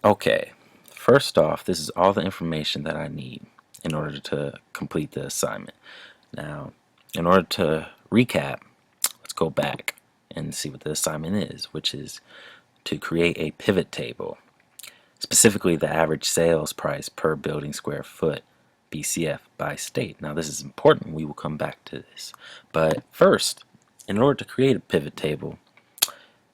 Okay, first off, this is all the information that I need in order to complete the assignment. Now, in order to recap, let's go back and see what the assignment is, which is to create a pivot table, specifically the average sales price per building square foot, BCF, by state. Now, this is important. We will come back to this. But first, in order to create a pivot table,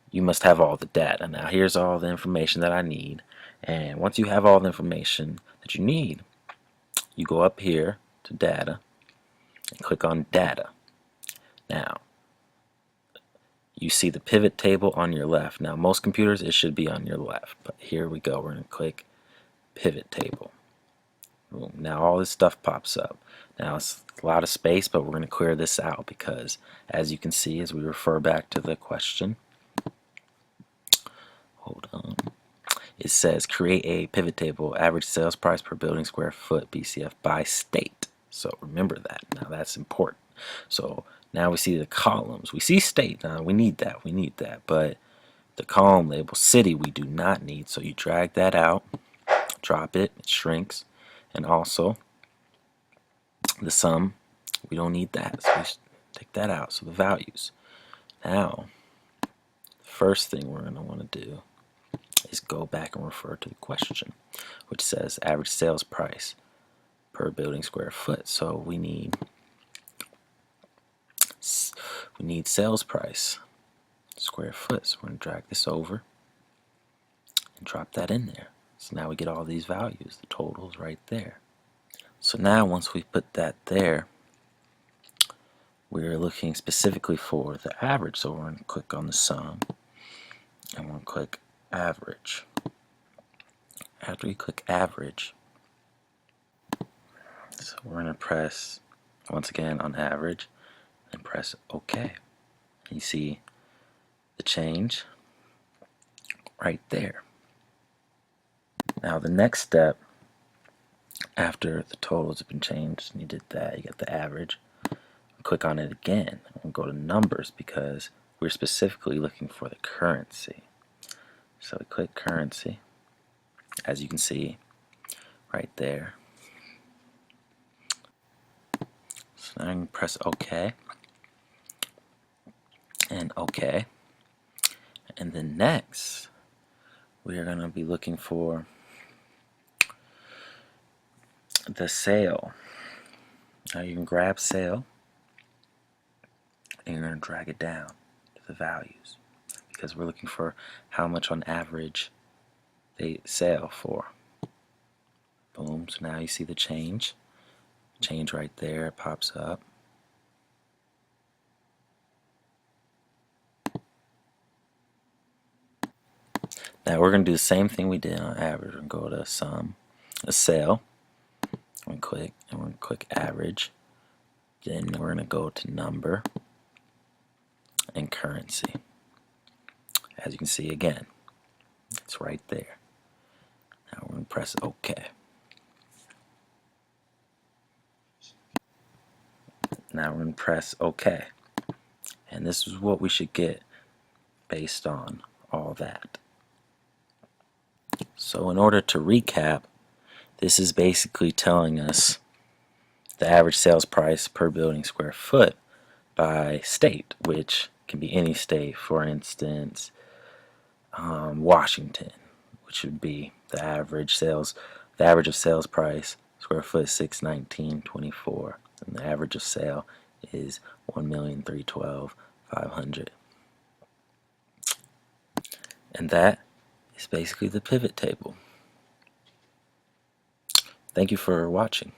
you must have all the data. Now, here's all the information that I need. And once you have all the information that you need, you go up here to data and click on data. Now, you see the pivot table on your left. Now, most computers, it should be on your left. But here we go. We're going to click pivot table. Boom. Now all this stuff pops up. Now it's a lot of space, but we're going to clear this out because, as you can see, as we refer back to the question, hold on, it says create a pivot table, average sales price per building square foot, BCF, by state. So remember that. Now that's important. So now we see the columns. We see state. Now we need that. We need that. But the column label city we do not need. So you drag that out, drop it, it shrinks. And also the sum, we don't need that. So we take that out. So the values. Now, the first thing we're going to want to do is go back and refer to the question, which says average sales price per building square foot. So we need sales price square foot. So we're going to drag this over and drop that in there. So now we get all these values, the totals right there. So now once we put that there, we're looking specifically for the average. So we're going to click on the sum and we're going to click average. After you click average, so we're going to press once again on average and press OK. You see the change right there. Now the next step after the totals have been changed and you did that, you got the average, click on it again and go to numbers because we're specifically looking for the currency. So we click currency, as you can see right there. So now I can press OK and OK, and then next we are going to be looking for the sale. Now you can grab sale and you're going to drag it down to the values because we're looking for how much on average they sell for. Boom. So now you see the change right there. It pops up. Now we're going to do the same thing we did on average. We're going to go to sum, a sale, and we're going to click average. Then we're going to go to number and currency. As you can see again, it's right there. Now we're going to press OK. Now we're going to press OK. And this is what we should get based on all that. So in order to recap, this is basically telling us the average sales price per building square foot by state, which can be any state. For instance, Washington, which would be the average of sales price square foot is $619.24, and the average of sale is $1,312,500. And that is basically the pivot table. Thank you for watching.